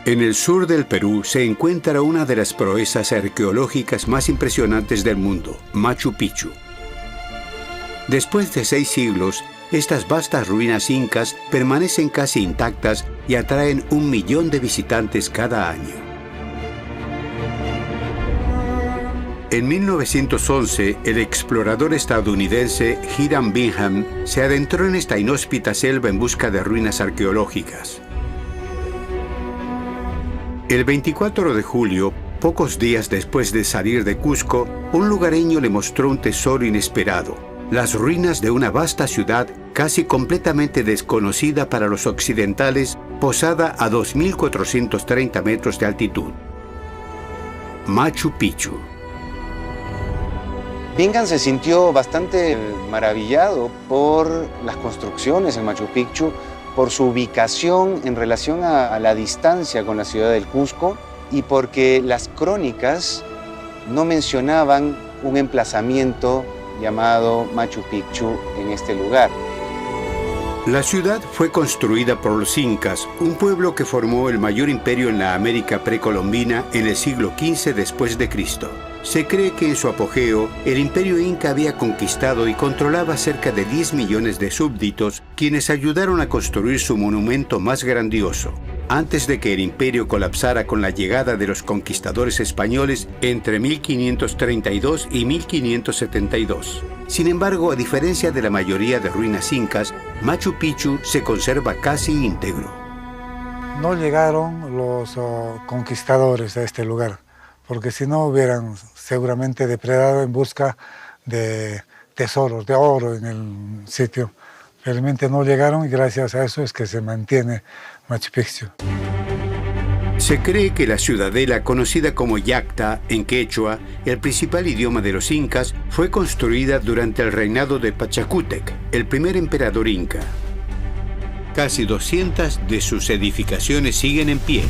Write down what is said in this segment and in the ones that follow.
En el sur del Perú se encuentra una de las proezas arqueológicas más impresionantes del mundo, Machu Picchu. Después de 6 siglos, estas vastas ruinas incas permanecen casi intactas y atraen 1 millón de visitantes cada año. En 1911, el explorador estadounidense Hiram Bingham se adentró en esta inhóspita selva en busca de ruinas arqueológicas. El 24 de julio, pocos días después de salir de Cusco, un lugareño le mostró un tesoro inesperado: las ruinas de una vasta ciudad casi completamente desconocida para los occidentales, posada a 2.430 metros de altitud. Machu Picchu. Bingham se sintió bastante maravillado por las construcciones en Machu Picchu, por su ubicación en relación a la distancia con la ciudad del Cusco y porque las crónicas no mencionaban un emplazamiento llamado Machu Picchu en este lugar. La ciudad fue construida por los incas, un pueblo que formó el mayor imperio en la América precolombina en el siglo XV después de Cristo. Se cree que en su apogeo, el imperio inca había conquistado y controlaba cerca de 10 millones de súbditos, quienes ayudaron a construir su monumento más grandioso, antes de que el imperio colapsara con la llegada de los conquistadores españoles entre 1532 y 1572. Sin embargo, a diferencia de la mayoría de ruinas incas, Machu Picchu se conserva casi íntegro. No llegaron los conquistadores a este lugar, porque si no hubieran seguramente depredado en busca de tesoros, de oro en el sitio. Realmente no llegaron y gracias a eso es que se mantiene Machu Picchu. Se cree que la ciudadela, conocida como Yacta en quechua, el principal idioma de los incas, fue construida durante el reinado de Pachacútec, el primer emperador inca. Casi 200 de sus edificaciones siguen en pie.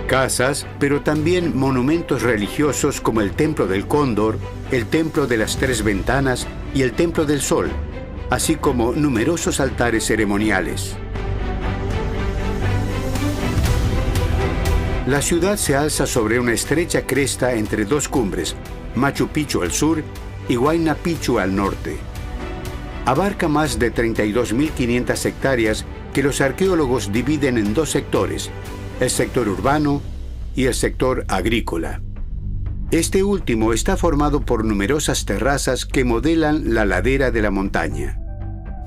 Casas, pero también monumentos religiosos como el Templo del Cóndor, el Templo de las Tres Ventanas y el Templo del Sol, así como numerosos altares ceremoniales. La ciudad se alza sobre una estrecha cresta entre 2 cumbres, Machu Picchu al sur y Huayna Picchu al norte. Abarca más de 32.500 hectáreas que los arqueólogos dividen en 2 sectores, el sector urbano y el sector agrícola. Este último está formado por numerosas terrazas que modelan la ladera de la montaña.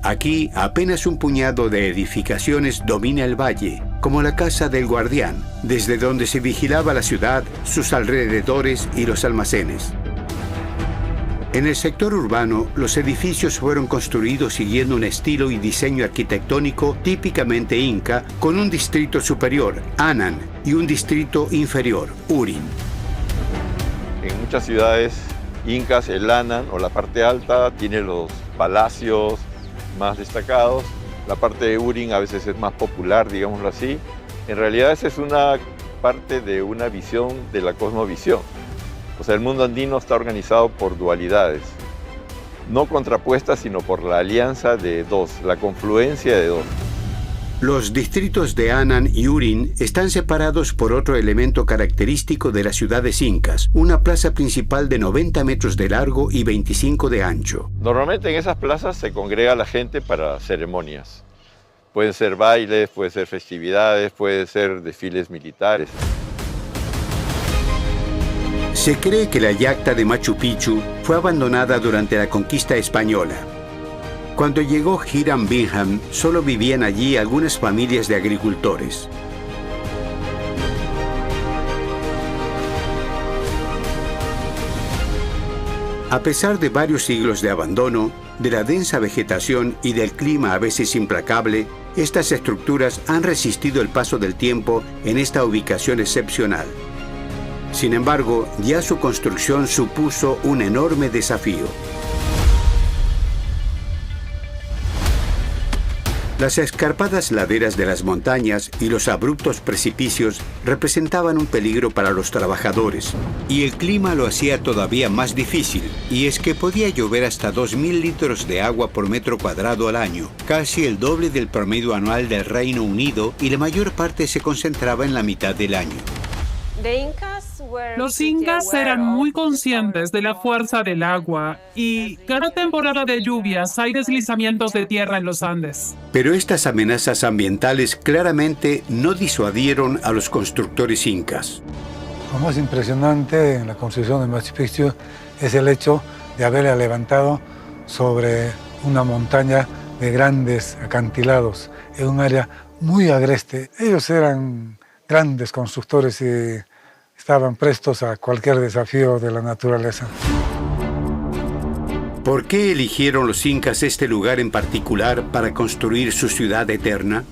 Aquí apenas un puñado de edificaciones domina el valle, como la Casa del Guardián, desde donde se vigilaba la ciudad, sus alrededores y los almacenes. En el sector urbano, los edificios fueron construidos siguiendo un estilo y diseño arquitectónico típicamente inca, con un distrito superior, Anan, y un distrito inferior, Urin. En muchas ciudades incas, el Anan, o la parte alta, tiene los palacios más destacados. La parte de Urin a veces es más popular, digámoslo así. En realidad esa es una parte de una visión de la cosmovisión. O sea, el mundo andino está organizado por dualidades, no contrapuestas, sino por la alianza de 2, la confluencia de 2. Los distritos de Anan y Urin están separados por otro elemento característico de las ciudades incas, una plaza principal de 90 metros de largo y 25 de ancho. Normalmente en esas plazas se congrega la gente para ceremonias. Pueden ser bailes, pueden ser festividades, pueden ser desfiles militares. Se cree que la Yacta de Machu Picchu fue abandonada durante la conquista española. Cuando llegó Hiram Bingham, solo vivían allí algunas familias de agricultores. A pesar de varios siglos de abandono, de la densa vegetación y del clima a veces implacable, estas estructuras han resistido el paso del tiempo en esta ubicación excepcional. Sin embargo, ya su construcción supuso un enorme desafío. Las escarpadas laderas de las montañas y los abruptos precipicios representaban un peligro para los trabajadores, y el clima lo hacía todavía más difícil, y es que podía llover hasta 2.000 litros de agua por metro cuadrado al año, casi el doble del promedio anual del Reino Unido, y la mayor parte se concentraba en la mitad del año. Los incas eran muy conscientes de la fuerza del agua y cada temporada de lluvias hay deslizamientos de tierra en los Andes. Pero estas amenazas ambientales claramente no disuadieron a los constructores incas. Lo más impresionante en la construcción de Machu Picchu es el hecho de haberla levantado sobre una montaña de grandes acantilados, en un área muy agreste. Ellos eran grandes constructores y estaban prestos a cualquier desafío de la naturaleza. ¿Por qué eligieron los incas este lugar en particular para construir su ciudad eterna?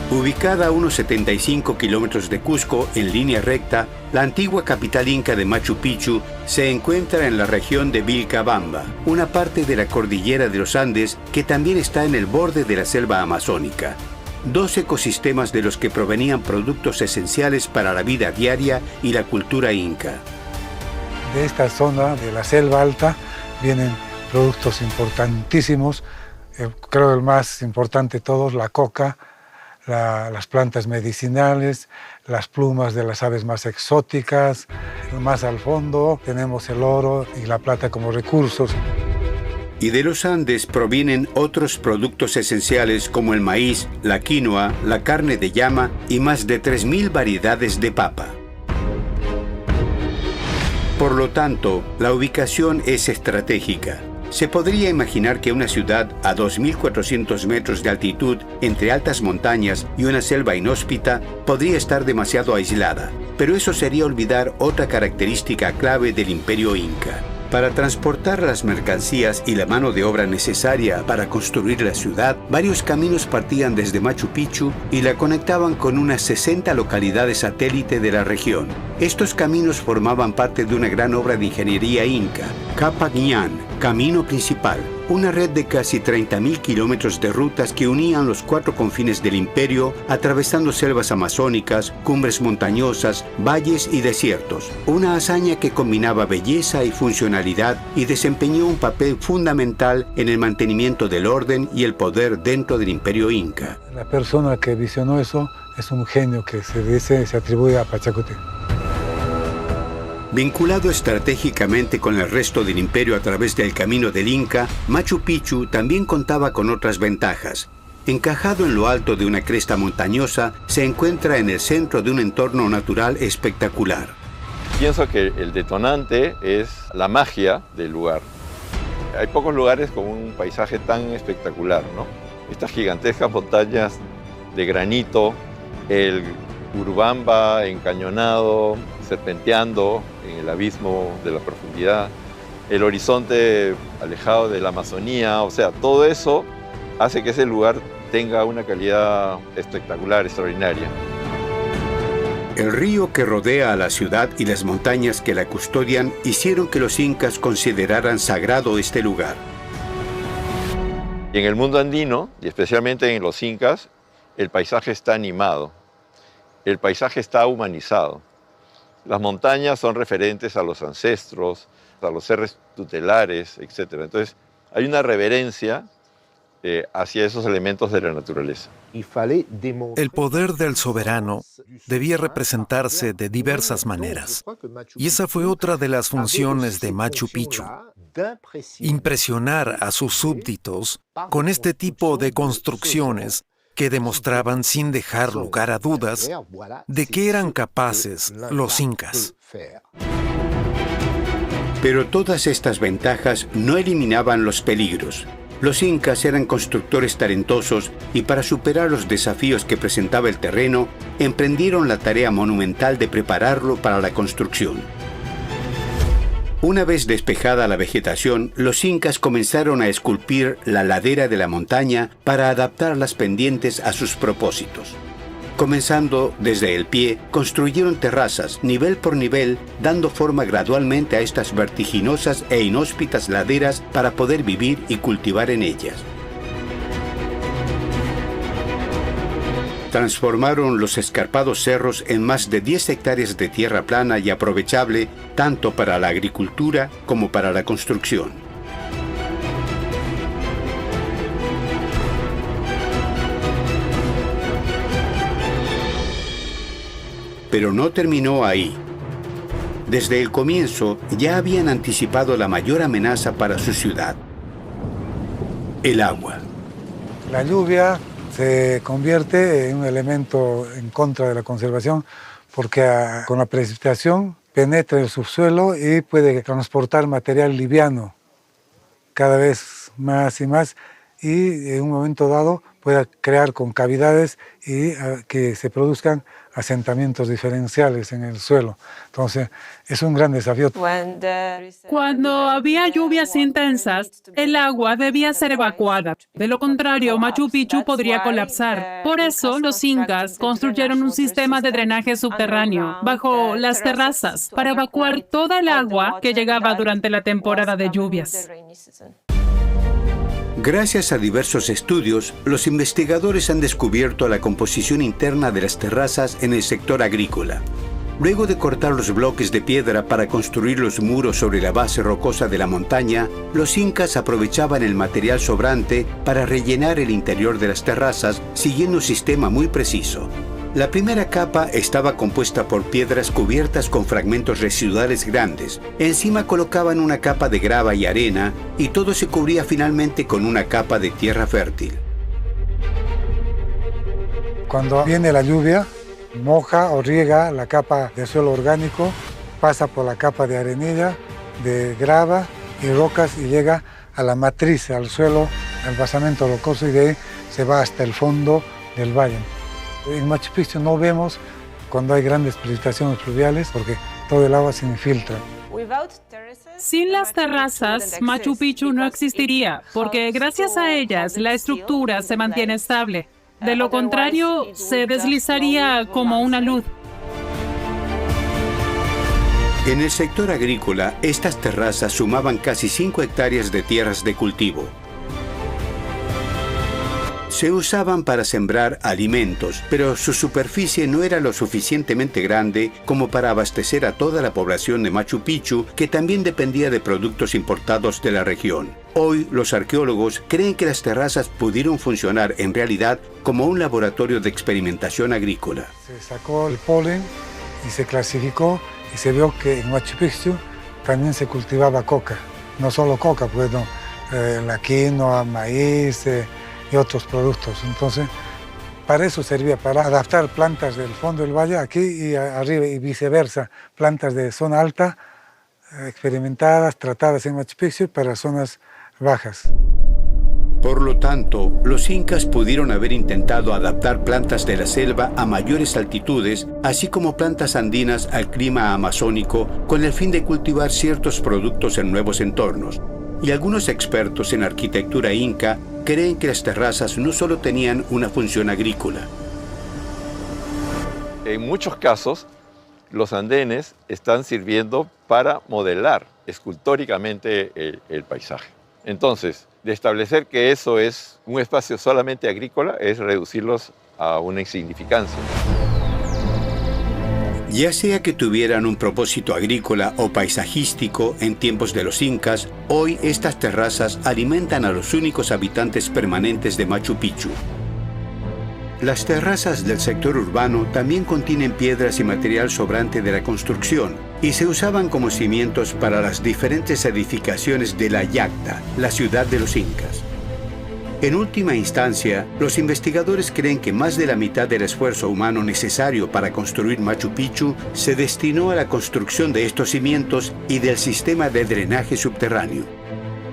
Ubicada a unos 75 kilómetros de Cusco en línea recta, la antigua capital inca de Machu Picchu se encuentra en la región de Vilcabamba, una parte de la cordillera de los Andes que también está en el borde de la selva amazónica. 2 ecosistemas de los que provenían productos esenciales para la vida diaria y la cultura inca. De esta zona de la selva alta vienen productos importantísimos, creo el más importante de todos, la coca, las plantas medicinales, las plumas de las aves más exóticas. Más al fondo tenemos el oro y la plata como recursos. Y de los Andes provienen otros productos esenciales como el maíz, la quinoa, la carne de llama y más de 3.000 variedades de papa. Por lo tanto, la ubicación es estratégica. Se podría imaginar que una ciudad a 2.400 metros de altitud entre altas montañas y una selva inhóspita podría estar demasiado aislada, pero eso sería olvidar otra característica clave del Imperio Inca. Para transportar las mercancías y la mano de obra necesaria para construir la ciudad, varios caminos partían desde Machu Picchu y la conectaban con unas 60 localidades satélite de la región. Estos caminos formaban parte de una gran obra de ingeniería inca, Capac Ñan, camino principal, una red de casi 30.000 kilómetros de rutas que unían los 4 confines del imperio, atravesando selvas amazónicas, cumbres montañosas, valles y desiertos. Una hazaña que combinaba belleza y funcionalidad y desempeñó un papel fundamental en el mantenimiento del orden y el poder dentro del imperio inca. La persona que visionó eso es un genio que se atribuye a Pachacuti. Vinculado estratégicamente con el resto del imperio a través del camino del Inca, Machu Picchu también contaba con otras ventajas. Encajado en lo alto de una cresta montañosa, se encuentra en el centro de un entorno natural espectacular. Pienso que el detonante es la magia del lugar. Hay pocos lugares con un paisaje tan espectacular, ¿no? Estas gigantescas montañas de granito, el Urubamba encañonado, serpenteando en el abismo de la profundidad, el horizonte alejado de la Amazonía, o sea, todo eso hace que ese lugar tenga una calidad espectacular, extraordinaria. El río que rodea a la ciudad y las montañas que la custodian hicieron que los incas consideraran sagrado este lugar. Y en el mundo andino, y especialmente en los incas, el paisaje está animado, el paisaje está humanizado. Las montañas son referentes a los ancestros, a los seres tutelares, etc. Entonces, hay una reverencia hacia esos elementos de la naturaleza. El poder del soberano debía representarse de diversas maneras. Y esa fue otra de las funciones de Machu Picchu. Impresionar a sus súbditos con este tipo de construcciones que demostraban sin dejar lugar a dudas de que eran capaces los incas. Pero todas estas ventajas no eliminaban los peligros. Los incas eran constructores talentosos y para superar los desafíos que presentaba el terreno, emprendieron la tarea monumental de prepararlo para la construcción. Una vez despejada la vegetación, los incas comenzaron a esculpir la ladera de la montaña para adaptar las pendientes a sus propósitos. Comenzando desde el pie, construyeron terrazas, nivel por nivel, dando forma gradualmente a estas vertiginosas e inhóspitas laderas para poder vivir y cultivar en ellas. Transformaron los escarpados cerros en más de 10 hectáreas de tierra plana y aprovechable tanto para la agricultura como para la construcción. Pero no terminó ahí. Desde el comienzo ya habían anticipado la mayor amenaza para su ciudad: el agua. La lluvia se convierte en un elemento en contra de la conservación porque con la precipitación penetra el subsuelo y puede transportar material liviano cada vez más y más, y en un momento dado puede crear concavidades y que se produzcan asentamientos diferenciales en el suelo. Entonces, es un gran desafío. Cuando había lluvias intensas, el agua debía ser evacuada. De lo contrario, Machu Picchu podría colapsar. Por eso, los incas construyeron un sistema de drenaje subterráneo bajo las terrazas para evacuar toda el agua que llegaba durante la temporada de lluvias. Gracias a diversos estudios, los investigadores han descubierto la composición interna de las terrazas en el sector agrícola. Luego de cortar los bloques de piedra para construir los muros sobre la base rocosa de la montaña, los incas aprovechaban el material sobrante para rellenar el interior de las terrazas siguiendo un sistema muy preciso. La primera capa estaba compuesta por piedras cubiertas con fragmentos residuales grandes. Encima colocaban una capa de grava y arena y todo se cubría finalmente con una capa de tierra fértil. Cuando viene la lluvia, moja o riega la capa de suelo orgánico, pasa por la capa de arenilla, de grava y rocas y llega a la matriz, al suelo, al basamento rocoso, y de ahí se va hasta el fondo del valle. En Machu Picchu no vemos cuando hay grandes precipitaciones pluviales porque todo el agua se infiltra. Sin las terrazas, Machu Picchu no existiría, porque gracias a ellas la estructura se mantiene estable. De lo contrario, se deslizaría como una luz. En el sector agrícola, estas terrazas sumaban casi 5 hectáreas de tierras de cultivo. Se usaban para sembrar alimentos, pero su superficie no era lo suficientemente grande como para abastecer a toda la población de Machu Picchu, que también dependía de productos importados de la región. Hoy, los arqueólogos creen que las terrazas pudieron funcionar en realidad como un laboratorio de experimentación agrícola. Se sacó el polen y se clasificó y se vio que en Machu Picchu también se cultivaba coca. No solo coca, pues no, la quinoa, maíz, y otros productos. Entonces, para eso servía, para adaptar plantas del fondo del valle aquí y arriba y viceversa, plantas de zona alta, experimentadas, tratadas en Machu Picchu para zonas bajas. Por lo tanto, los incas pudieron haber intentado adaptar plantas de la selva a mayores altitudes, así como plantas andinas al clima amazónico, con el fin de cultivar ciertos productos en nuevos entornos. Y algunos expertos en arquitectura inca creen que las terrazas no solo tenían una función agrícola. En muchos casos, los andenes están sirviendo para modelar escultóricamente el paisaje. Entonces, de establecer que eso es un espacio solamente agrícola es reducirlos a una insignificancia. Ya sea que tuvieran un propósito agrícola o paisajístico en tiempos de los incas, hoy estas terrazas alimentan a los únicos habitantes permanentes de Machu Picchu. Las terrazas del sector urbano también contienen piedras y material sobrante de la construcción y se usaban como cimientos para las diferentes edificaciones de la Yacta, la ciudad de los incas. En última instancia, los investigadores creen que más de la mitad del esfuerzo humano necesario para construir Machu Picchu se destinó a la construcción de estos cimientos y del sistema de drenaje subterráneo.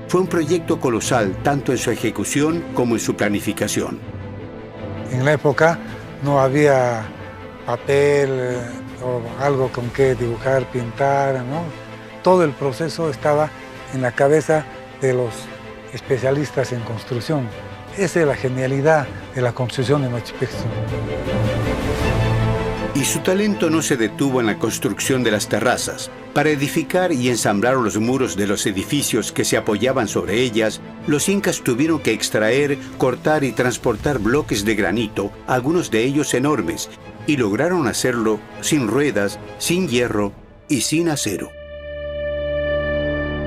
Fue un proyecto colosal tanto en su ejecución como en su planificación. En la época no había papel o algo con que dibujar, pintar, ¿no? Todo el proceso estaba en la cabeza de los especialistas en construcción. Esa es la genialidad de la construcción de Machu Picchu. Y su talento no se detuvo en la construcción de las terrazas. Para edificar y ensamblar los muros de los edificios que se apoyaban sobre ellas, los incas tuvieron que extraer, cortar y transportar bloques de granito, algunos de ellos enormes, y lograron hacerlo sin ruedas, sin hierro y sin acero.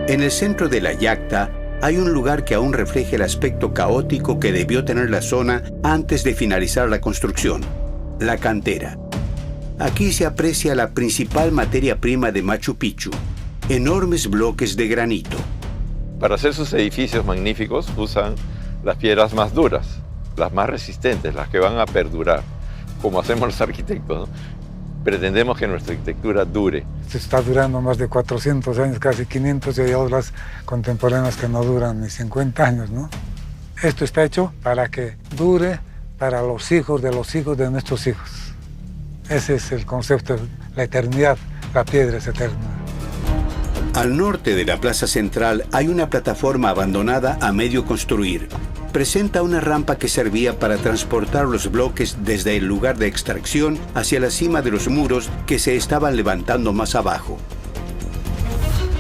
En el centro de la Yacta hay un lugar que aún refleja el aspecto caótico que debió tener la zona antes de finalizar la construcción: la cantera. Aquí se aprecia la principal materia prima de Machu Picchu: enormes bloques de granito. Para hacer sus edificios magníficos usan las piedras más duras, las más resistentes, las que van a perdurar, como hacemos los arquitectos, ¿no? Pretendemos que nuestra arquitectura dure. Se está durando más de 400 años, casi 500, y hay obras contemporáneas que no duran ni 50 años, ¿no? Esto está hecho para que dure para los hijos de nuestros hijos. Ese es el concepto, la eternidad, la piedra es eterna. Al norte de la plaza central hay una plataforma abandonada a medio construir. Presenta una rampa que servía para transportar los bloques desde el lugar de extracción hacia la cima de los muros que se estaban levantando más abajo.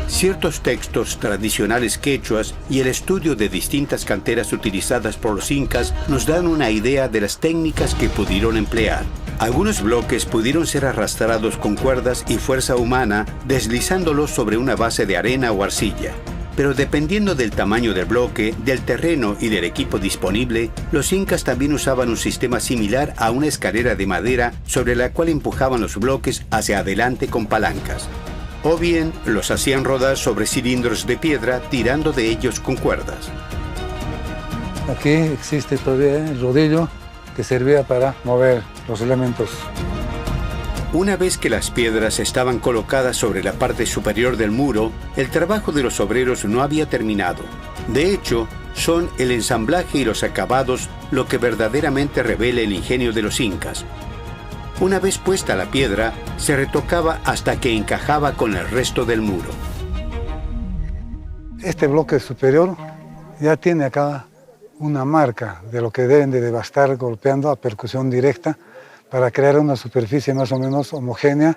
Ciertos textos tradicionales quechuas y el estudio de distintas canteras utilizadas por los incas nos dan una idea de las técnicas que pudieron emplear. Algunos bloques pudieron ser arrastrados con cuerdas y fuerza humana, deslizándolos sobre una base de arena o arcilla. Pero dependiendo del tamaño del bloque, del terreno y del equipo disponible, los incas también usaban un sistema similar a una escalera de madera sobre la cual empujaban los bloques hacia adelante con palancas. O bien los hacían rodar sobre cilindros de piedra tirando de ellos con cuerdas. Aquí existe todavía el rodillo que servía para mover los elementos. Una vez que las piedras estaban colocadas sobre la parte superior del muro, el trabajo de los obreros no había terminado. De hecho, son el ensamblaje y los acabados lo que verdaderamente revela el ingenio de los incas. Una vez puesta la piedra, se retocaba hasta que encajaba con el resto del muro. Este bloque superior ya tiene acá una marca de lo que deben de estar golpeando a percusión directa para crear una superficie más o menos homogénea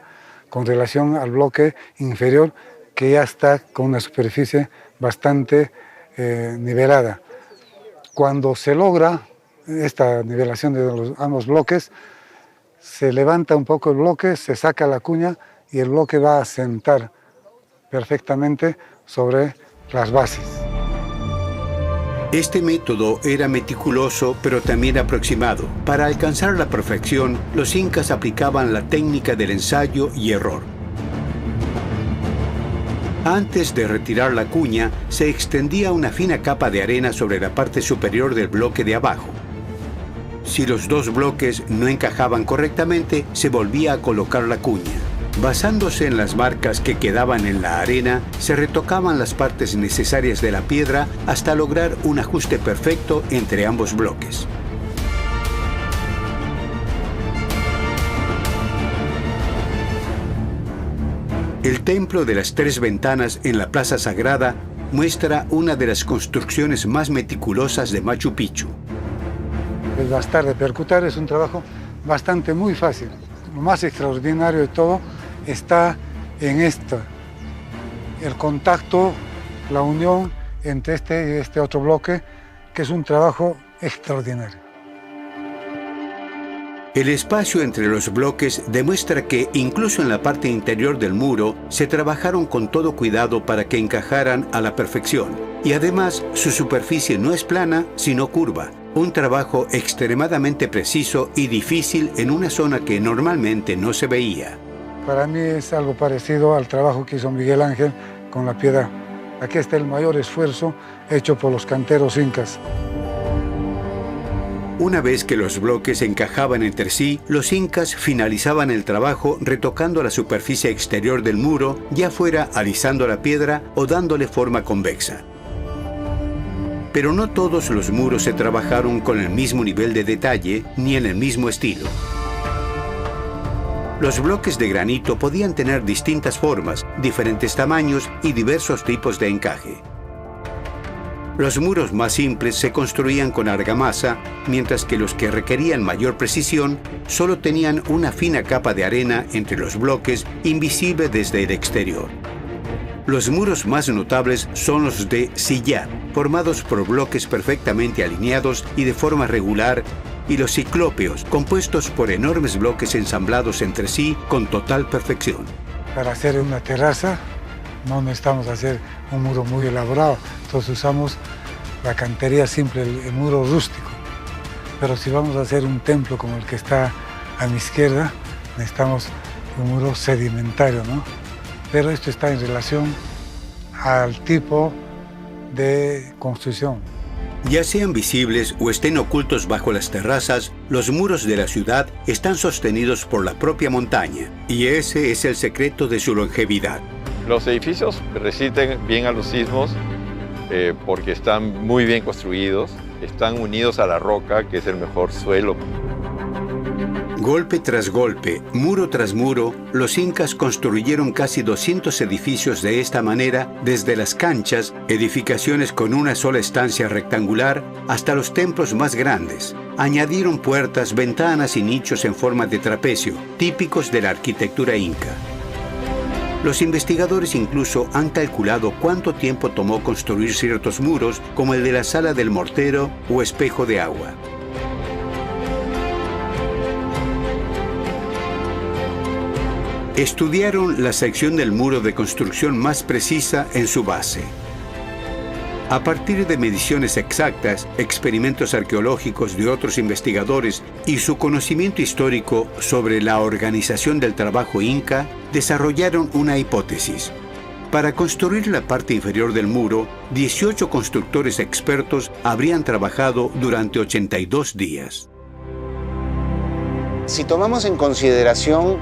con relación al bloque inferior, que ya está con una superficie bastante nivelada. Cuando se logra esta nivelación de ambos bloques, se levanta un poco el bloque, se saca la cuña y el bloque va a sentar perfectamente sobre las bases. Este método era meticuloso pero también aproximado. Para alcanzar la perfección, los incas aplicaban la técnica del ensayo y error. Antes de retirar la cuña, se extendía una fina capa de arena sobre la parte superior del bloque de abajo. Si los dos bloques no encajaban correctamente, se volvía a colocar la cuña. Basándose en las marcas que quedaban en la arena, se retocaban las partes necesarias de la piedra hasta lograr un ajuste perfecto entre ambos bloques. El templo de las tres ventanas en la Plaza Sagrada muestra una de las construcciones más meticulosas de Machu Picchu. El bastar de percutar es un trabajo bastante muy fácil. Lo más extraordinario de todo está en esto, el contacto, la unión entre este y este otro bloque, que es un trabajo extraordinario. El espacio entre los bloques demuestra que incluso en la parte interior del muro se trabajaron con todo cuidado para que encajaran a la perfección. Y además su superficie no es plana, sino curva. Un trabajo extremadamente preciso y difícil en una zona que normalmente no se veía. Para mí es algo parecido al trabajo que hizo Miguel Ángel con la piedad. Aquí está el mayor esfuerzo hecho por los canteros incas. Una vez que los bloques encajaban entre sí, los incas finalizaban el trabajo retocando la superficie exterior del muro, ya fuera alisando la piedra o dándole forma convexa. Pero no todos los muros se trabajaron con el mismo nivel de detalle ni en el mismo estilo. Los bloques de granito podían tener distintas formas, diferentes tamaños y diversos tipos de encaje. Los muros más simples se construían con argamasa, mientras que los que requerían mayor precisión solo tenían una fina capa de arena entre los bloques, invisible desde el exterior. Los muros más notables son los de sillar, formados por bloques perfectamente alineados y de forma regular, y los ciclópeos, compuestos por enormes bloques ensamblados entre sí con total perfección. Para hacer una terraza no necesitamos hacer un muro muy elaborado, entonces usamos la cantería simple, el muro rústico. Pero si vamos a hacer un templo como el que está a mi izquierda, necesitamos un muro sedimentario, ¿no? Pero esto está en relación al tipo de construcción. Ya sean visibles o estén ocultos bajo las terrazas, los muros de la ciudad están sostenidos por la propia montaña, y ese es el secreto de su longevidad. Los edificios resisten bien a los sismos porque están muy bien construidos, están unidos a la roca, que es el mejor suelo. Golpe tras golpe, muro tras muro, los incas construyeron casi 200 edificios de esta manera, desde las canchas, edificaciones con una sola estancia rectangular, hasta los templos más grandes. Añadieron puertas, ventanas y nichos en forma de trapecio, típicos de la arquitectura inca. Los investigadores incluso han calculado cuánto tiempo tomó construir ciertos muros, como el de la Sala del Mortero o Espejo de Agua. Estudiaron la sección del muro de construcción más precisa en su base. A partir de mediciones exactas, experimentos arqueológicos de otros investigadores y su conocimiento histórico sobre la organización del trabajo inca, desarrollaron una hipótesis. Para construir la parte inferior del muro, 18 constructores expertos habrían trabajado durante 82 días. Si tomamos en consideración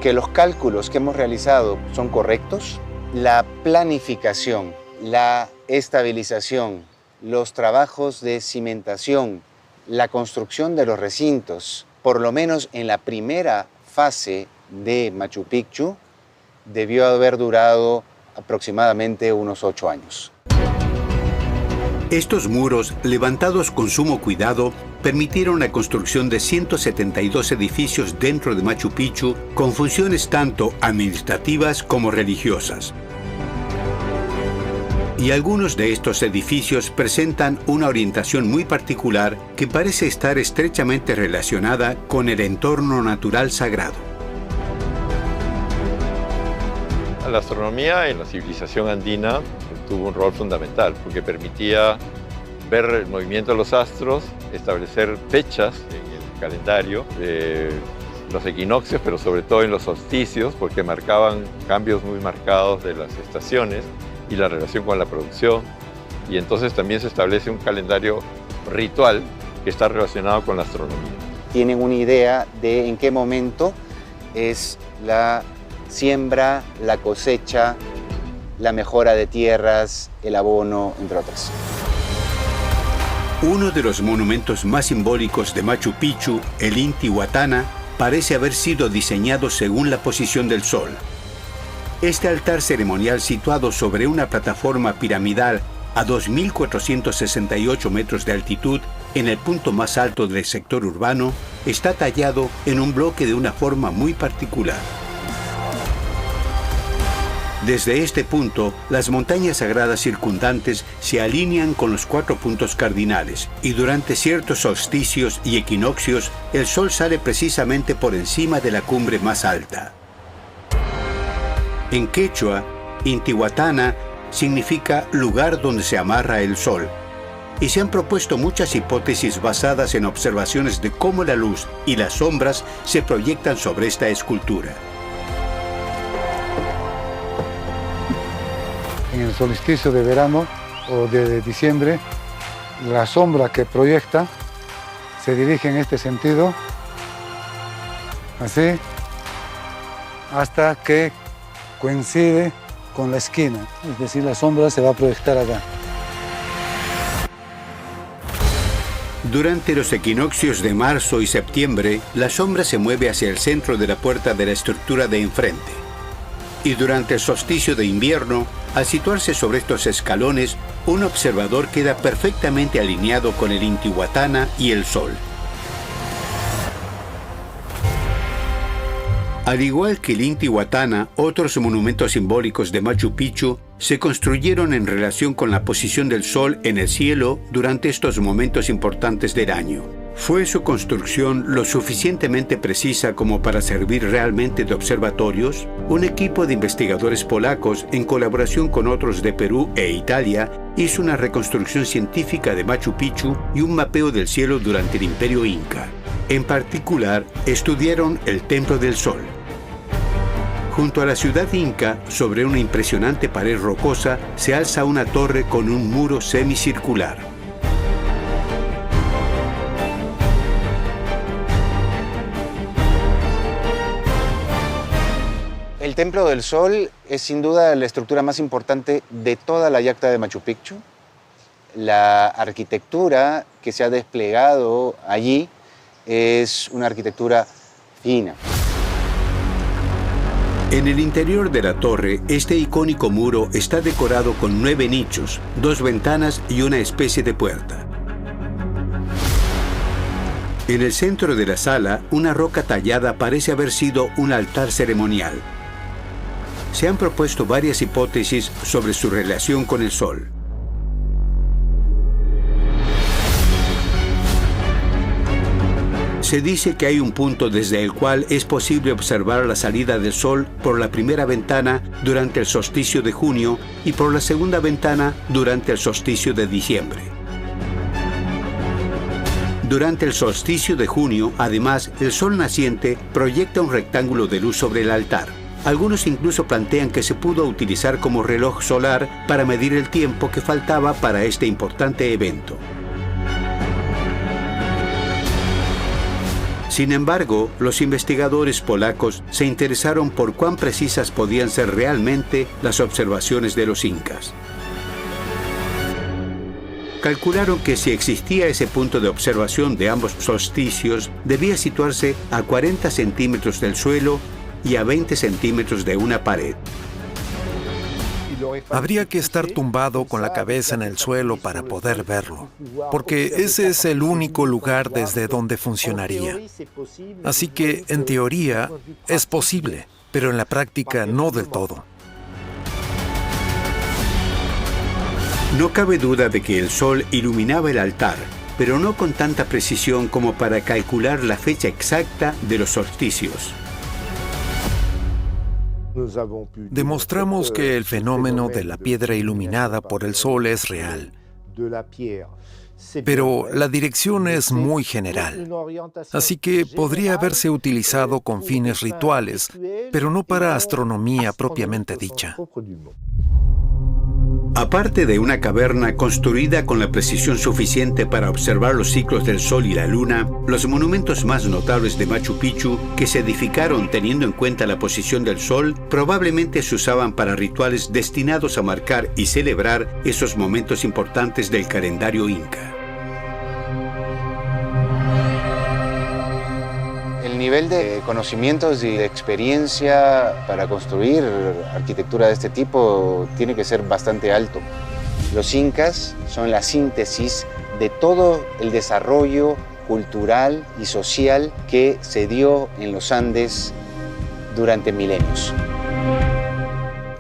que los cálculos que hemos realizado son correctos, la planificación, la estabilización, los trabajos de cimentación, la construcción de los recintos, por lo menos en la primera fase de Machu Picchu, debió haber durado aproximadamente unos 8 años. Estos muros, levantados con sumo cuidado, permitieron la construcción de 172 edificios dentro de Machu Picchu con funciones tanto administrativas como religiosas. Y algunos de estos edificios presentan una orientación muy particular que parece estar estrechamente relacionada con el entorno natural sagrado. La astronomía en la civilización andina tuvo un rol fundamental porque permitía ver el movimiento de los astros, establecer fechas en el calendario, los equinoccios, pero sobre todo en los solsticios, porque marcaban cambios muy marcados de las estaciones y la relación con la producción. Y entonces también se establece un calendario ritual que está relacionado con la astronomía. Tienen una idea de en qué momento es la siembra, la cosecha, la mejora de tierras, el abono, entre otras. Uno de los monumentos más simbólicos de Machu Picchu, el Intihuatana, parece haber sido diseñado según la posición del sol. Este altar ceremonial situado sobre una plataforma piramidal a 2.468 metros de altitud, en el punto más alto del sector urbano, está tallado en un bloque de una forma muy particular. Desde este punto, las montañas sagradas circundantes se alinean con los 4 puntos cardinales y durante ciertos solsticios y equinoccios, el sol sale precisamente por encima de la cumbre más alta. En quechua, Intihuatana significa lugar donde se amarra el sol, y se han propuesto muchas hipótesis basadas en observaciones de cómo la luz y las sombras se proyectan sobre esta escultura. En el solsticio de verano o de diciembre, la sombra que proyecta se dirige en este sentido, así, hasta que coincide con la esquina, es decir, la sombra se va a proyectar acá. Durante los equinoccios de marzo y septiembre, la sombra se mueve hacia el centro de la puerta de la estructura de enfrente. Y durante el solsticio de invierno, Al situarse sobre estos escalones, un observador queda perfectamente alineado con el Intihuatana y el Sol. Al igual que el Intihuatana, otros monumentos simbólicos de Machu Picchu se construyeron en relación con la posición del Sol en el cielo durante estos momentos importantes del año. ¿Fue su construcción lo suficientemente precisa como para servir realmente de observatorios? Un equipo de investigadores polacos, en colaboración con otros de Perú e Italia, hizo una reconstrucción científica de Machu Picchu y un mapeo del cielo durante el Imperio Inca. En particular, estudiaron el Templo del Sol. Junto a la ciudad inca, sobre una impresionante pared rocosa, se alza una torre con un muro semicircular. El Templo del Sol es sin duda la estructura más importante de toda la yacta de Machu Picchu. La arquitectura que se ha desplegado allí es una arquitectura fina. En el interior de la torre, este icónico muro está decorado con 9 nichos, 2 ventanas y una especie de puerta. En el centro de la sala, una roca tallada parece haber sido un altar ceremonial. Se han propuesto varias hipótesis sobre su relación con el Sol. Se dice que hay un punto desde el cual es posible observar la salida del Sol por la primera ventana durante el solsticio de junio y por la segunda ventana durante el solsticio de diciembre. Durante el solsticio de junio, además, el Sol naciente proyecta un rectángulo de luz sobre el altar. Algunos incluso plantean que se pudo utilizar como reloj solar para medir el tiempo que faltaba para este importante evento. Sin embargo, los investigadores polacos se interesaron por cuán precisas podían ser realmente las observaciones de los incas. Calcularon que si existía ese punto de observación de ambos solsticios, debía situarse a 40 centímetros del suelo y a 20 centímetros de una pared. Habría que estar tumbado con la cabeza en el suelo para poder verlo, porque ese es el único lugar desde donde funcionaría. Así que, en teoría, es posible, pero en la práctica no del todo. No cabe duda de que el Sol iluminaba el altar, pero no con tanta precisión como para calcular la fecha exacta de los solsticios. Demostramos que el fenómeno de la piedra iluminada por el Sol es real, pero la dirección es muy general, así que podría haberse utilizado con fines rituales, pero no para astronomía propiamente dicha. Aparte de una caverna construida con la precisión suficiente para observar los ciclos del Sol y la Luna, los monumentos más notables de Machu Picchu, que se edificaron teniendo en cuenta la posición del Sol, probablemente se usaban para rituales destinados a marcar y celebrar esos momentos importantes del calendario inca. El nivel de conocimientos y de experiencia para construir arquitectura de este tipo tiene que ser bastante alto. Los incas son la síntesis de todo el desarrollo cultural y social que se dio en los Andes durante milenios.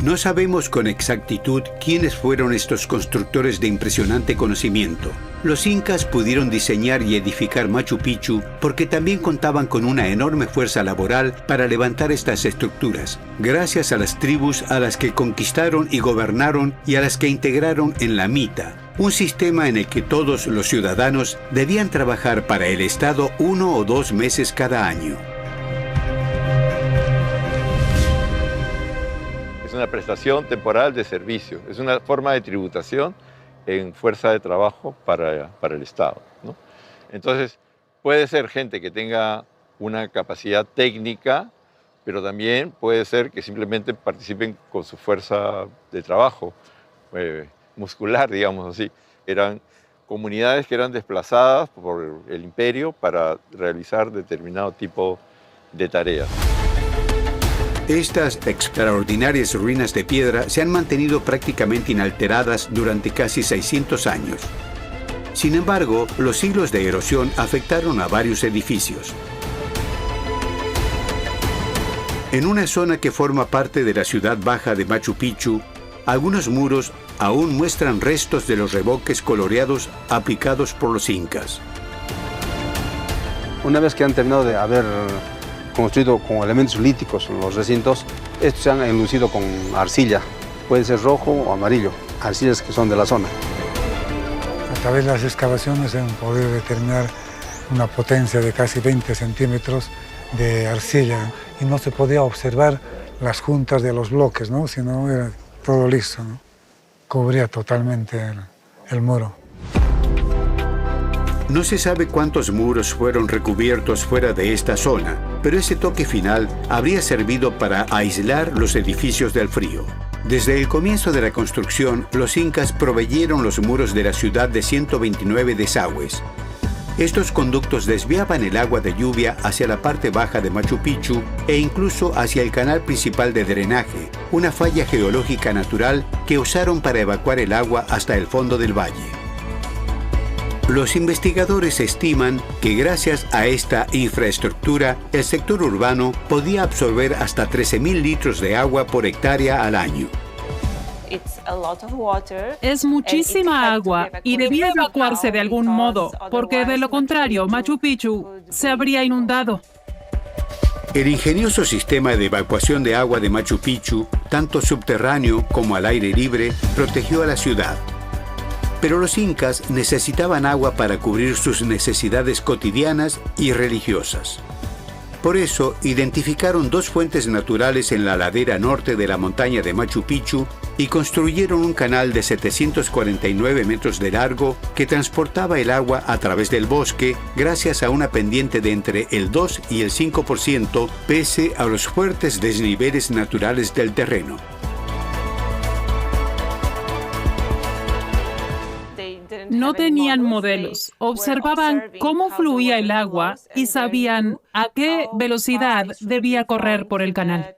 No sabemos con exactitud quiénes fueron estos constructores de impresionante conocimiento. Los incas pudieron diseñar y edificar Machu Picchu porque también contaban con una enorme fuerza laboral para levantar estas estructuras, gracias a las tribus a las que conquistaron y gobernaron y a las que integraron en la mita, un sistema en el que todos los ciudadanos debían trabajar para el Estado 1 o 2 meses cada año. Es una prestación temporal de servicio, es una forma de tributación en fuerza de trabajo para el Estado, ¿no? Entonces, puede ser gente que tenga una capacidad técnica, pero también puede ser que simplemente participen con su fuerza de trabajo, muscular, digamos así. Eran comunidades que eran desplazadas por el imperio para realizar determinado tipo de tareas. Estas extraordinarias ruinas de piedra se han mantenido prácticamente inalteradas durante casi 600 años. Sin embargo, los siglos de erosión afectaron a varios edificios. En una zona que forma parte de la ciudad baja de Machu Picchu, algunos muros aún muestran restos de los revoques coloreados aplicados por los incas. Una vez que han terminado de haber construido con elementos líticos los recintos, estos se han enlucido con arcilla. Puede ser rojo o amarillo, arcillas que son de la zona. A través de las excavaciones hemos podido determinar una potencia de casi 20 centímetros de arcilla y no se podía observar las juntas de los bloques, ¿no? Sino era todo liso, ¿no? Cubría totalmente el muro. No se sabe cuántos muros fueron recubiertos fuera de esta zona, pero ese toque final habría servido para aislar los edificios del frío. Desde el comienzo de la construcción, los incas proveyeron los muros de la ciudad de 129 desagües. Estos conductos desviaban el agua de lluvia hacia la parte baja de Machu Picchu e incluso hacia el canal principal de drenaje, una falla geológica natural que usaron para evacuar el agua hasta el fondo del valle. Los investigadores estiman que gracias a esta infraestructura, el sector urbano podía absorber hasta 13.000 litros de agua por hectárea al año. Es muchísima agua y debía evacuarse de algún modo, porque de lo contrario, Machu Picchu se habría inundado. El ingenioso sistema de evacuación de agua de Machu Picchu, tanto subterráneo como al aire libre, protegió a la ciudad. Pero los incas necesitaban agua para cubrir sus necesidades cotidianas y religiosas. Por eso, identificaron dos fuentes naturales en la ladera norte de la montaña de Machu Picchu y construyeron un canal de 749 metros de largo que transportaba el agua a través del bosque gracias a una pendiente de entre el 2 y el 5% pese a los fuertes desniveles naturales del terreno. No tenían modelos, observaban cómo fluía el agua y sabían a qué velocidad debía correr por el canal.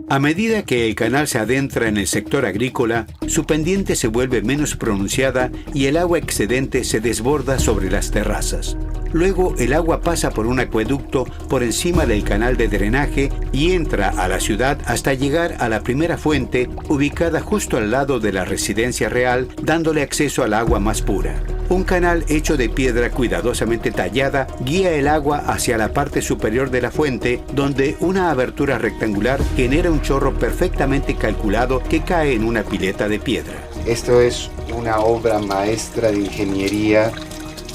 A medida que el canal se adentra en el sector agrícola, su pendiente se vuelve menos pronunciada y el agua excedente se desborda sobre las terrazas. Luego el agua pasa por un acueducto por encima del canal de drenaje y entra a la ciudad hasta llegar a la primera fuente, ubicada justo al lado de la residencia real, dándole acceso al agua más pura. Un canal hecho de piedra cuidadosamente tallada guía el agua hacia la parte superior de la fuente, donde una abertura rectangular genera un chorro perfectamente calculado que cae en una pileta de piedra. Esto es una obra maestra de ingeniería,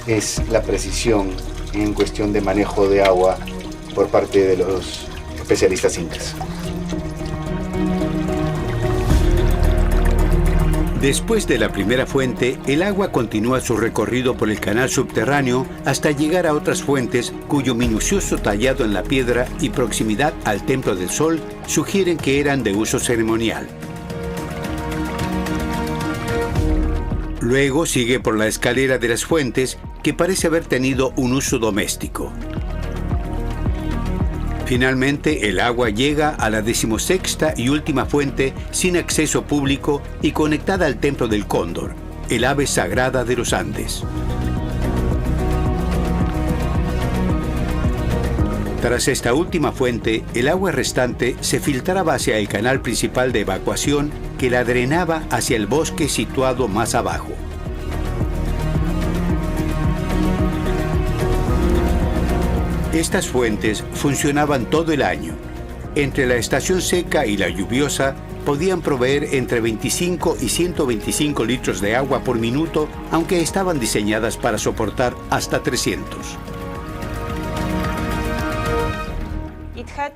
es la precisión en cuestión de manejo de agua por parte de los especialistas incas. Después de la primera fuente, el agua continúa su recorrido por el canal subterráneo hasta llegar a otras fuentes cuyo minucioso tallado en la piedra y proximidad al Templo del Sol sugieren que eran de uso ceremonial. Luego sigue por la escalera de las fuentes, que parece haber tenido un uso doméstico. Finalmente, el agua llega a la 16ª y última fuente sin acceso público y conectada al Templo del Cóndor, el ave sagrada de los Andes. Tras esta última fuente, el agua restante se filtraba hacia el canal principal de evacuación que la drenaba hacia el bosque situado más abajo. Estas fuentes funcionaban todo el año. Entre la estación seca y la lluviosa, podían proveer entre 25 y 125 litros de agua por minuto, aunque estaban diseñadas para soportar hasta 300.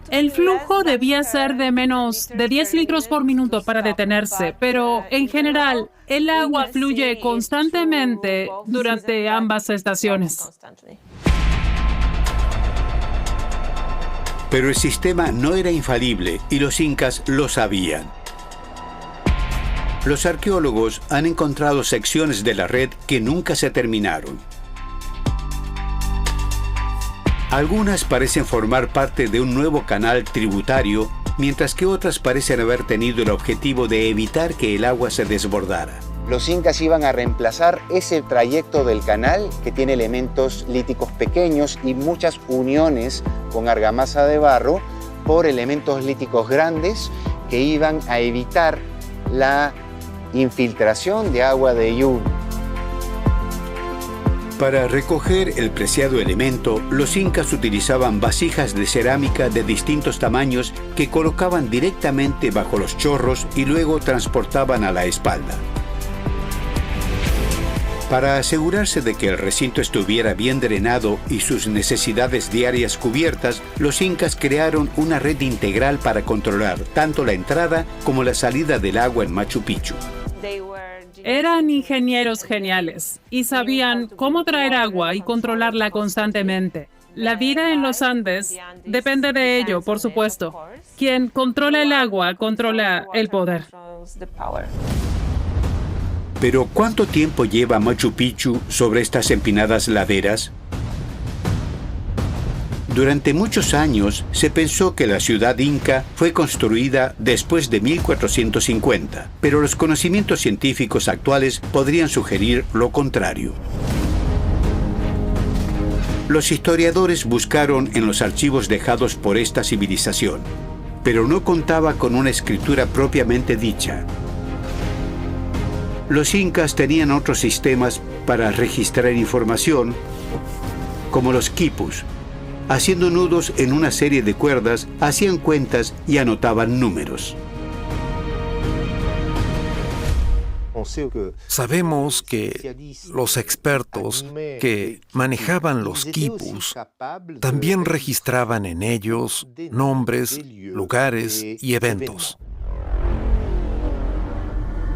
El flujo debía ser de menos de 10 litros por minuto para detenerse, pero en general, el agua fluye constantemente durante ambas estaciones. Pero el sistema no era infalible y los incas lo sabían. Los arqueólogos han encontrado secciones de la red que nunca se terminaron. Algunas parecen formar parte de un nuevo canal tributario, mientras que otras parecen haber tenido el objetivo de evitar que el agua se desbordara. Los incas iban a reemplazar ese trayecto del canal que tiene elementos líticos pequeños y muchas uniones con argamasa de barro por elementos líticos grandes que iban a evitar la infiltración de agua de lluvia. Para recoger el preciado elemento, los incas utilizaban vasijas de cerámica de distintos tamaños que colocaban directamente bajo los chorros y luego transportaban a la espalda. Para asegurarse de que el recinto estuviera bien drenado y sus necesidades diarias cubiertas, los incas crearon una red integral para controlar tanto la entrada como la salida del agua en Machu Picchu. Eran ingenieros geniales y sabían cómo traer agua y controlarla constantemente. La vida en los Andes depende de ello, por supuesto. Quien controla el agua, controla el poder. Pero ¿cuánto tiempo lleva Machu Picchu sobre estas empinadas laderas? Durante muchos años se pensó que la ciudad inca fue construida después de 1450, pero los conocimientos científicos actuales podrían sugerir lo contrario. Los historiadores buscaron en los archivos dejados por esta civilización, pero no contaba con una escritura propiamente dicha. Los incas tenían otros sistemas para registrar información, como los quipus. Haciendo nudos en una serie de cuerdas, hacían cuentas y anotaban números. Sabemos que los expertos que manejaban los quipus también registraban en ellos nombres, lugares y eventos.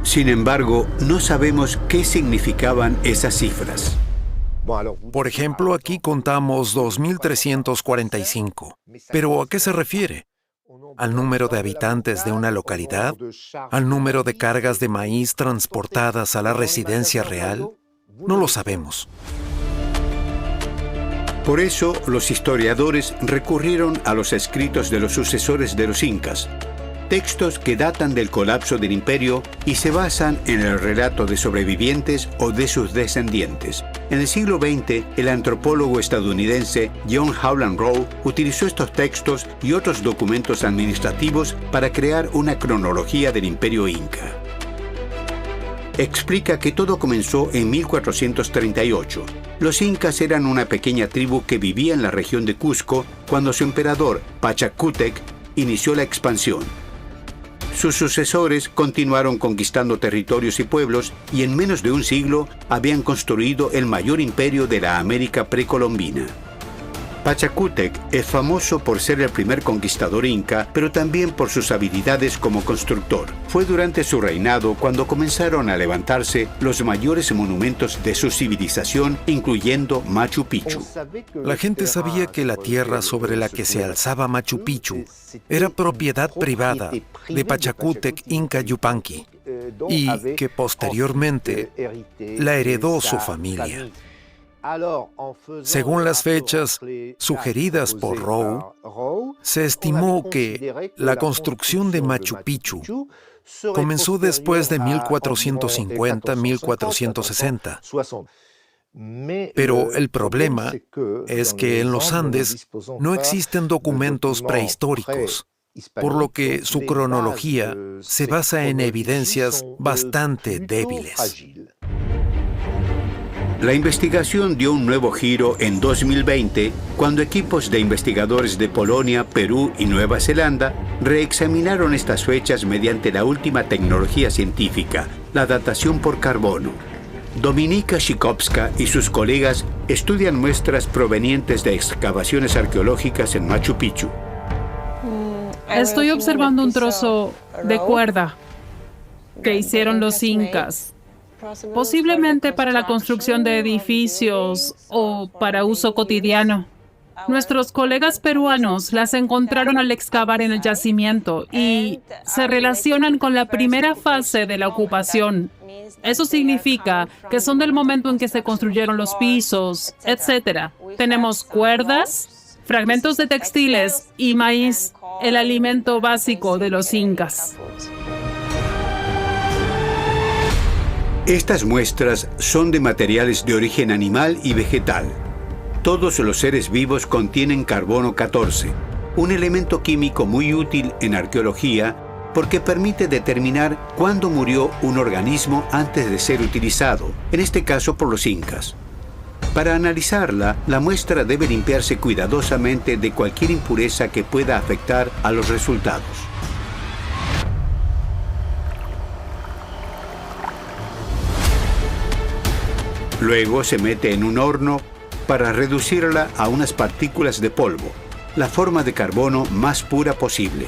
Sin embargo, no sabemos qué significaban esas cifras. Por ejemplo, aquí contamos 2.345. ¿Pero a qué se refiere? ¿Al número de habitantes de una localidad? ¿Al número de cargas de maíz transportadas a la residencia real? No lo sabemos. Por eso, los historiadores recurrieron a los escritos de los sucesores de los incas, textos que datan del colapso del imperio y se basan en el relato de sobrevivientes o de sus descendientes. En el siglo XX, el antropólogo estadounidense John Howland Rowe utilizó estos textos y otros documentos administrativos para crear una cronología del imperio inca. Explica que todo comenzó en 1438. Los incas eran una pequeña tribu que vivía en la región de Cusco cuando su emperador, Pachacútec, inició la expansión. Sus sucesores continuaron conquistando territorios y pueblos y en menos de un siglo habían construido el mayor imperio de la América precolombina. Pachacútec es famoso por ser el primer conquistador inca, pero también por sus habilidades como constructor. Fue durante su reinado cuando comenzaron a levantarse los mayores monumentos de su civilización, incluyendo Machu Picchu. La gente sabía que la tierra sobre la que se alzaba Machu Picchu era propiedad privada de Pachacútec Inca Yupanqui y que posteriormente la heredó su familia. Según las fechas sugeridas por Rowe, se estimó que la construcción de Machu Picchu comenzó después de 1450-1460. Pero el problema es que en los Andes no existen documentos prehistóricos, por lo que su cronología se basa en evidencias bastante débiles. La investigación dio un nuevo giro en 2020, cuando equipos de investigadores de Polonia, Perú y Nueva Zelanda reexaminaron estas fechas mediante la última tecnología científica, la datación por carbono. Dominika Szykowska y sus colegas estudian muestras provenientes de excavaciones arqueológicas en Machu Picchu. Estoy observando un trozo de cuerda que hicieron los incas. Posiblemente para la construcción de edificios o para uso cotidiano. Nuestros colegas peruanos las encontraron al excavar en el yacimiento y se relacionan con la primera fase de la ocupación. Eso significa que son del momento en que se construyeron los pisos, etc. Tenemos cuerdas, fragmentos de textiles y maíz, el alimento básico de los incas. Estas muestras son de materiales de origen animal y vegetal. Todos los seres vivos contienen carbono 14, un elemento químico muy útil en arqueología porque permite determinar cuándo murió un organismo antes de ser utilizado, en este caso por los incas. Para analizarla, la muestra debe limpiarse cuidadosamente de cualquier impureza que pueda afectar a los resultados. Luego se mete en un horno para reducirla a unas partículas de polvo, la forma de carbono más pura posible.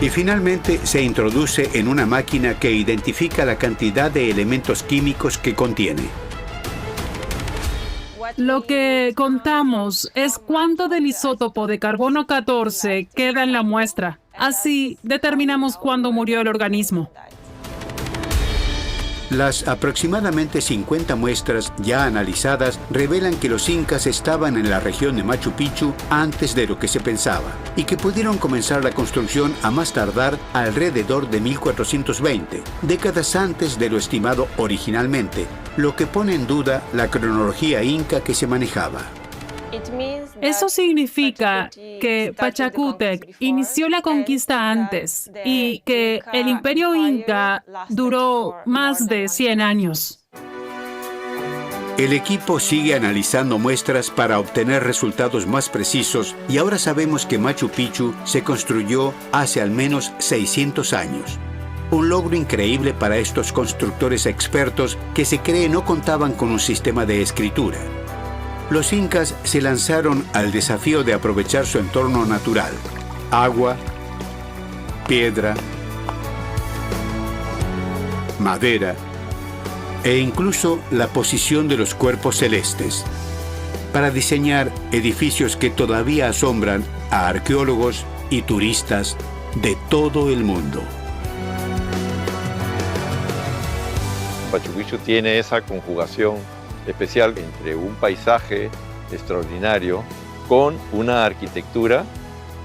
Y finalmente se introduce en una máquina que identifica la cantidad de elementos químicos que contiene. Lo que contamos es cuánto del isótopo de carbono 14 queda en la muestra. Así determinamos cuándo murió el organismo. Las aproximadamente 50 muestras ya analizadas revelan que los incas estaban en la región de Machu Picchu antes de lo que se pensaba y que pudieron comenzar la construcción a más tardar alrededor de 1420, décadas antes de lo estimado originalmente, lo que pone en duda la cronología inca que se manejaba. Eso significa que Pachacútec inició la conquista antes y que el imperio inca duró más de 100 años. El equipo sigue analizando muestras para obtener resultados más precisos y ahora sabemos que Machu Picchu se construyó hace al menos 600 años. Un logro increíble para estos constructores expertos que se cree no contaban con un sistema de escritura. Los incas se lanzaron al desafío de aprovechar su entorno natural: agua, piedra, madera e incluso la posición de los cuerpos celestes, para diseñar edificios que todavía asombran a arqueólogos y turistas de todo el mundo. Machu Picchu tiene esa conjugación especial entre un paisaje extraordinario con una arquitectura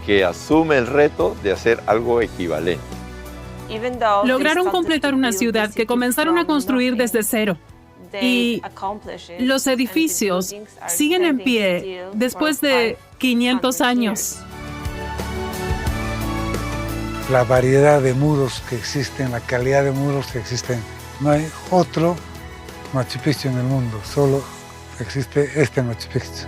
que asume el reto de hacer algo equivalente. Lograron completar una ciudad que comenzaron a construir desde cero. Y los edificios siguen en pie después de 500 años. La variedad de muros que existen, la calidad de muros que existen, no hay otro Machu Picchu en el mundo, solo existe este Machu Picchu.